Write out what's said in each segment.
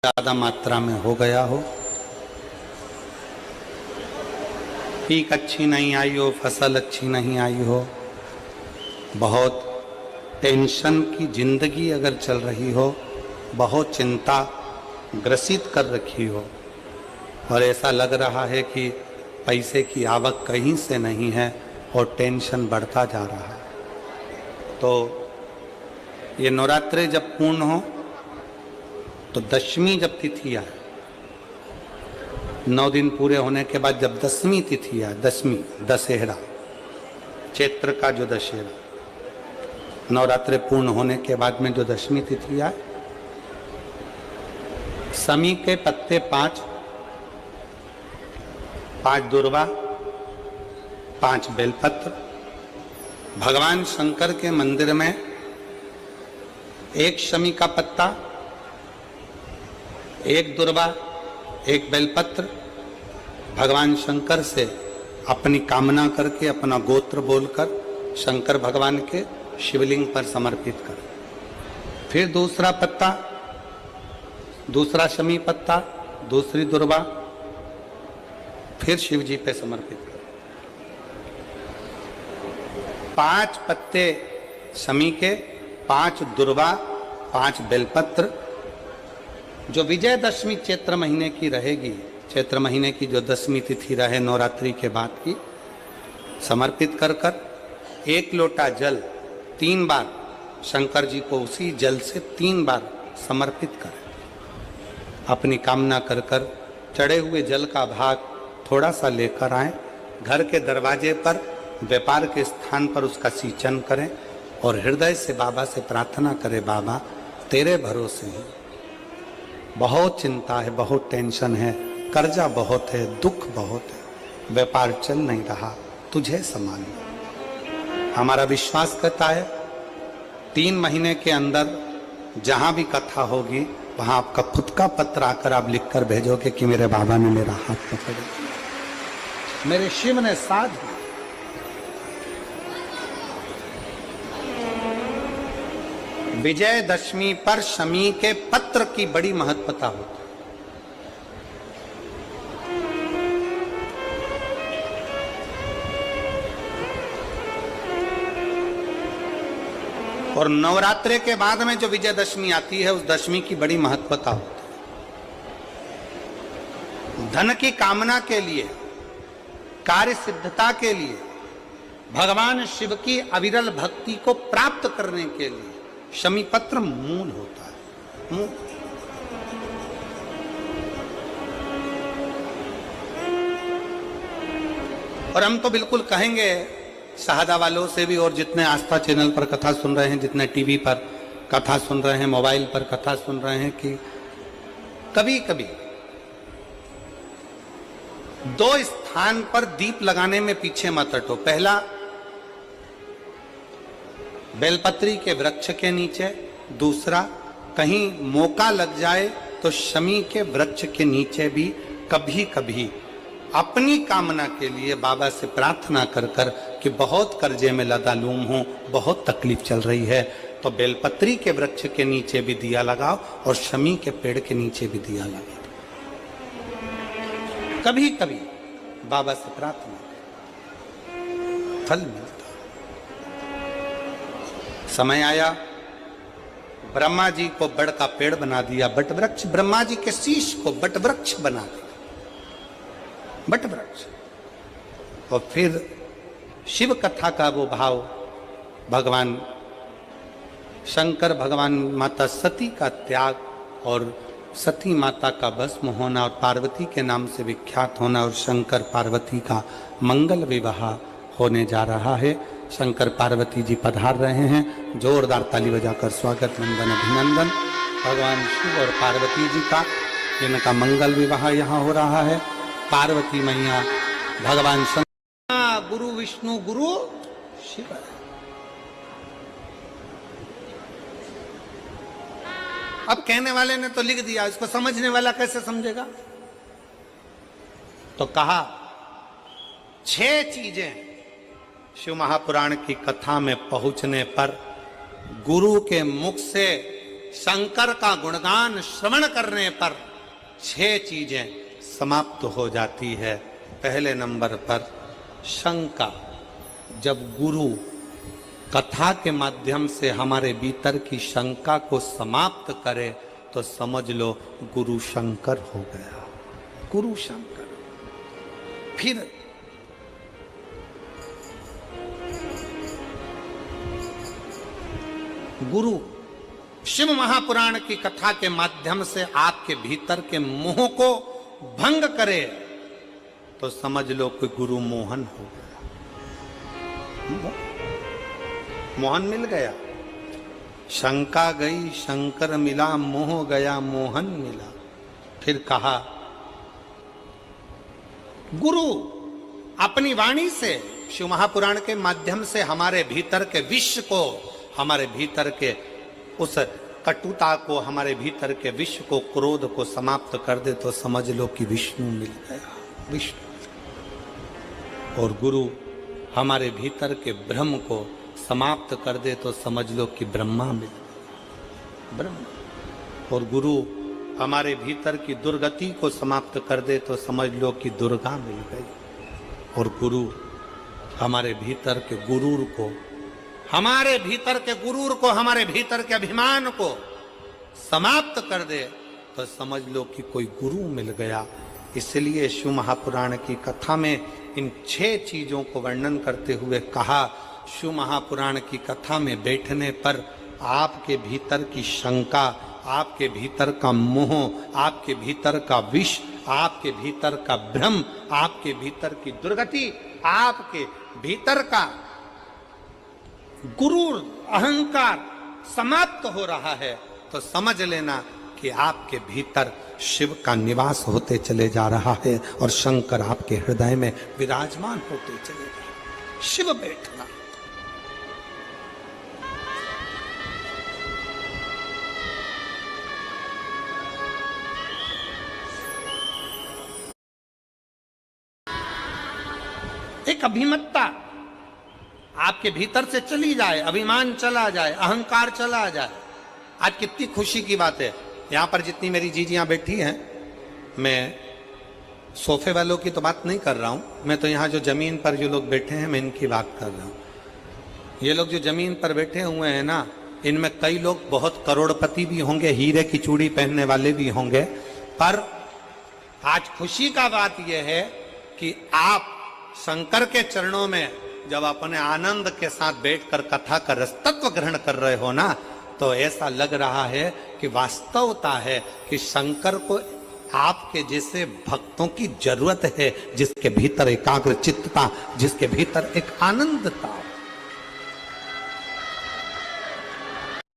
ज्यादा मात्रा में हो गया हो, पीक अच्छी नहीं आई हो, फसल अच्छी नहीं आई हो, बहुत टेंशन की जिंदगी अगर चल रही हो, बहुत चिंता ग्रसित कर रखी हो और ऐसा लग रहा है कि पैसे की आवक कहीं से नहीं है और टेंशन बढ़ता जा रहा है, तो ये नवरात्रे जब पूर्ण हो तो दशमी जब तिथि आए, 9 दिन पूरे होने के बाद जब दसवीं तिथि आए, दसवीं दशहरा, चैत्र का जो दशहरा, नवरात्रे पूर्ण होने के बाद में जो दशमी तिथि आए, समी के पत्ते 5 दुर्वा, 5 बेलपत्र, भगवान शंकर के मंदिर में 1 शमी का पत्ता, 1 दुर्वा, 1 बेलपत्र, भगवान शंकर से अपनी कामना करके, अपना गोत्र बोलकर शंकर भगवान के शिवलिंग पर समर्पित कर। फिर दूसरा पत्ता, दूसरा शमी पत्ता, दूसरी दुर्वा, फिर शिव जी पे समर्पित कर। 5 पत्ते शमी के, 5 दुर्वा, 5 बेलपत्र, जो विजयदशमी चैत्र महीने की रहेगी, चैत्र महीने की जो दसवीं तिथि रहे नवरात्रि के बाद की, समर्पित कर कर 1 लोटा जल 3 बार शंकर जी को उसी जल से 3 बार समर्पित करें। अपनी कामना कर कर चढ़े हुए जल का भाग थोड़ा सा लेकर आए, घर के दरवाजे पर, व्यापार के स्थान पर उसका सिंचन करें और हृदय से बाबा से प्रार्थना करें, बाबा तेरे भरोसे हैं, बहुत चिंता है, बहुत टेंशन है, कर्जा बहुत है, दुख बहुत है, व्यापार चल नहीं रहा, तुझे संभालना। हमारा विश्वास करता है 3 महीने के अंदर जहां भी कथा होगी वहां आपका खुद का पत्र आकर आप लिखकर भेजोगे कि मेरे बाबा ने मेरा हाथ पकड़ा, मेरे शिव ने साथ दिया। विजयदशमी पर शमी के पत्र की बड़ी महत्वता होती है। और नवरात्रे के बाद में जो विजयदशमी आती है, उस दशमी की बड़ी महत्वता होती है। धन की कामना के लिए, कार्य सिद्धता के लिए, भगवान शिव की अविरल भक्ति को प्राप्त करने के लिए शमी पत्र मूल होता है, मूल। और हम तो बिल्कुल कहेंगे शहादा वालों से भी, और जितने आस्था चैनल पर कथा सुन रहे हैं, जितने टीवी पर कथा सुन रहे हैं, मोबाइल पर कथा सुन रहे हैं, कि कभी कभी 2 स्थान पर दीप लगाने में पीछे मत हटो। पहला, बेलपत्री के वृक्ष के नीचे। दूसरा, कहीं मौका लग जाए तो शमी के वृक्ष के नीचे भी कभी कभी अपनी कामना के लिए बाबा से प्रार्थना कर कर कि बहुत कर्जे में लदालूम हूं, बहुत तकलीफ चल रही है, तो बेलपत्री के वृक्ष के नीचे भी दिया लगाओ और शमी के पेड़ के नीचे भी दिया लगाओ। कभी कभी बाबा से प्रार्थना, फल मिलता। समय आया, ब्रह्मा जी को बड़ का पेड़ बना दिया, बट वृक्ष, ब्रह्मा जी के शीश को बट वृक्ष बना दिया, बट वृक्ष। और फिर शिव कथा का वो भाव, भगवान शंकर, भगवान माता सती का त्याग और सती माता का भस्म होना और पार्वती के नाम से विख्यात होना, और शंकर पार्वती का मंगल विवाह होने जा रहा है। शंकर पार्वती जी पधार रहे हैं, जोरदार ताली बजाकर स्वागत, नंदन, अभिनंदन। भगवान शिव और पार्वती जी का, जिनका मंगल विवाह यहाँ हो रहा है। पार्वती मैया, भगवान शंकर, गुरु विष्णु, गुरु शिव। अब कहने वाले ने तो लिख दिया, इसको समझने वाला कैसे समझेगा? तो कहा 6 चीजें शिव महापुराण की कथा में पहुंचने पर गुरु के मुख से शंकर का गुणगान श्रवण करने पर 6 चीजें समाप्त हो जाती है। पहले नंबर पर शंका। जब गुरु कथा के माध्यम से हमारे भीतर की शंका को समाप्त करे तो समझ लो गुरु शंकर हो गया, गुरु शंकर। फिर गुरु शिव महापुराण की कथा के माध्यम से आपके भीतर के मोह को भंग करे तो समझ लो कि गुरु मोहन हो गया, मोहन मिल गया। शंका गई शंकर मिला, मोह गया मोहन मिला। फिर कहा गुरु अपनी वाणी से शिव महापुराण के माध्यम से हमारे भीतर के विश्व को, हमारे भीतर के उस कटुता को, हमारे भीतर के विश्व को, क्रोध को समाप्त कर दे तो समझ लो कि विष्णु मिल गया, विष्णु। और गुरु हमारे भीतर के भ्रम को समाप्त कर दे तो समझ लो कि ब्रह्मा मिल गया, ब्रह्मा। और गुरु हमारे भीतर की दुर्गति को समाप्त कर दे तो समझ लो कि दुर्गा मिल गई। और गुरु हमारे भीतर के गुरूर को, हमारे भीतर के गुरूर को, हमारे भीतर के अभिमान को समाप्त कर दे तो समझ लो कि कोई गुरु मिल गया। इसलिए शिव महापुराण की कथा में इन 6 चीजों को वर्णन करते हुए कहा, शिव महापुराण की कथा में बैठने पर आपके भीतर की शंका, आपके भीतर का मोह, आपके भीतर का विष, आपके भीतर का भ्रम, आपके भीतर की दुर्गति, आपके भीतर का गुरूर, अहंकार समाप्त हो रहा है तो समझ लेना कि आपके भीतर शिव का निवास होते चले जा रहा है और शंकर आपके हृदय में विराजमान होते चले जा रहे हैं। शिव बैठना। एक अभिमत्ता आपके भीतर से चली जाए, अभिमान चला जाए, अहंकार चला जाए। आज कितनी खुशी की बात है, यहां पर जितनी मेरी जीजियां बैठी हैं, मैं सोफे वालों की तो बात नहीं कर रहा हूं, मैं तो यहां जो जमीन पर जो लोग बैठे हैं मैं इनकी बात कर रहा हूं। ये लोग जो जमीन पर बैठे हुए हैं ना, इनमें कई लोग बहुत करोड़पति भी होंगे, हीरे की चूड़ी पहनने वाले भी होंगे, पर आज खुशी का बात यह है कि आप शंकर के चरणों में जब अपने आनंद के साथ बैठकर कथा का रसतत्व ग्रहण कर रहे हो ना, तो ऐसा लग रहा है कि वास्तवता है कि शंकर को आपके जैसे भक्तों की जरूरत है, जिसके भीतर एकाग्र चित्तता, जिसके भीतर एक आनंदता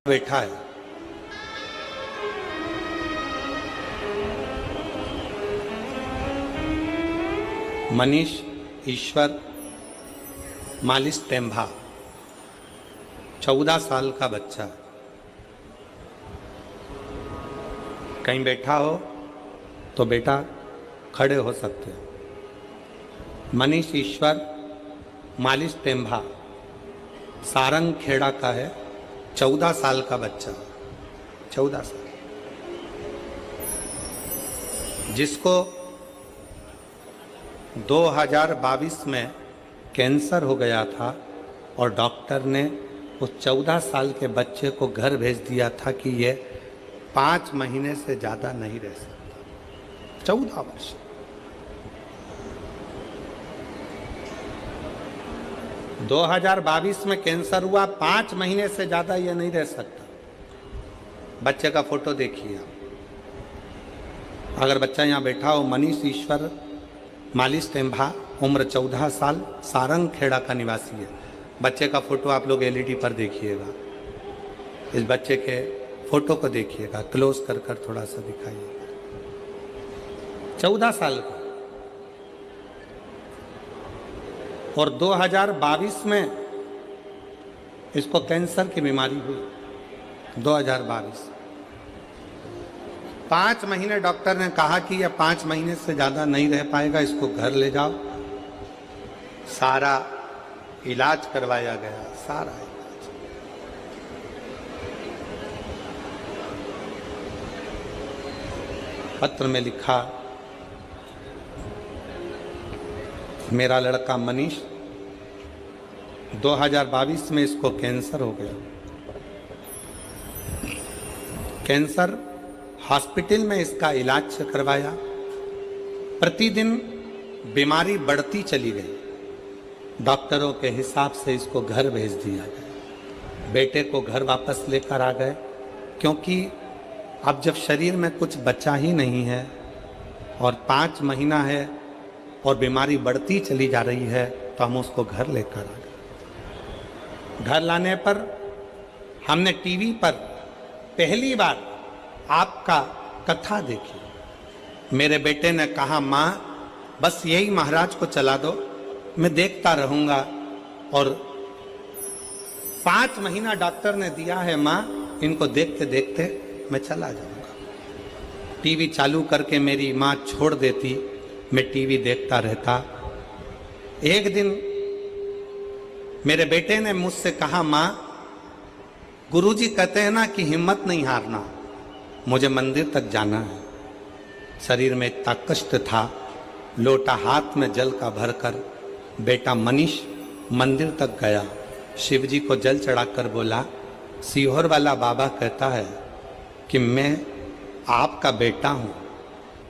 बैठा है। मनीष ईश्वर मालिश टेम्भा, 14 साल का बच्चा। कहीं बैठा हो तो बेटा खड़े हो सकते हो। मनीष ईश्वर मालिश टेम्भा सारंग खेड़ा का है, 14 साल का बच्चा, 14 साल, जिसको 2022 में कैंसर हो गया था और डॉक्टर ने उस 14 साल के बच्चे को घर भेज दिया था कि ये 5 महीने से ज़्यादा नहीं रह सकता। 14 वर्ष। दो 2022 में कैंसर हुआ, 5 महीने से ज़्यादा ये नहीं रह सकता। बच्चे का फोटो देखिए आप, अगर बच्चा यहाँ बैठा हो। मनीष ईश्वर मालिश टेम्भा, उम्र 14 साल, सारंग खेड़ा का निवासी है। बच्चे का फोटो आप लोग एलईडी पर देखिएगा। इस बच्चे के फोटो को देखिएगा, क्लोज कर कर थोड़ा सा दिखाइएगा। 14 साल का। और 2022 में इसको कैंसर की बीमारी हुई। 2022 5 महीने डॉक्टर ने कहा कि यह 5 महीने से ज़्यादा नहीं रह पाएगा, इसको घर ले जाओ। सारा इलाज करवाया गया, सारा इलाज। पत्र में लिखा, मेरा लड़का मनीष 2022 में इसको कैंसर हो गया। कैंसर हॉस्पिटल में इसका इलाज करवाया, प्रतिदिन बीमारी बढ़ती चली गई। डॉक्टरों के हिसाब से इसको घर भेज दिया गया। बेटे को घर वापस लेकर आ गए, क्योंकि अब जब शरीर में कुछ बचा ही नहीं है और 5 महीना है और बीमारी बढ़ती चली जा रही है, तो हम उसको घर लेकर आ गए। घर लाने पर हमने टीवी पर पहली बार आपका कथा देखी। मेरे बेटे ने कहा, माँ बस यही महाराज को चला दो, मैं देखता रहूंगा। और 5 महीना डॉक्टर ने दिया है माँ, इनको देखते देखते मैं चला जाऊंगा। टीवी चालू करके मेरी माँ छोड़ देती, मैं टीवी देखता रहता। एक दिन मेरे बेटे ने मुझसे कहा, माँ गुरुजी कहते हैं ना कि हिम्मत नहीं हारना, मुझे मंदिर तक जाना है। शरीर में इतना कष्ट था, लोटा हाथ में जल का भरकर बेटा मनीष मंदिर तक गया। शिव जी को जल चढ़ाकर बोला, सीहोर वाला बाबा कहता है कि मैं आपका बेटा हूं,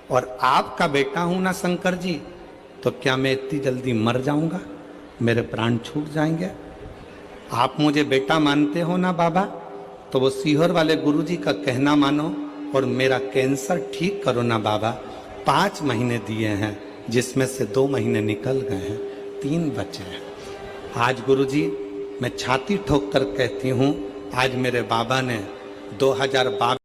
और आपका बेटा हूं ना शंकर जी, तो क्या मैं इतनी जल्दी मर जाऊंगा, मेरे प्राण छूट जाएंगे? आप मुझे बेटा मानते हो ना बाबा, तो वो सीहोर वाले गुरुजी का कहना मानो और मेरा कैंसर ठीक करो ना बाबा। 5 महीने दिए हैं, जिसमें से 2 महीने निकल गए हैं, 3 बचे हैं। आज गुरुजी मैं छाती ठोक कर कहती हूँ, आज मेरे बाबा ने 2022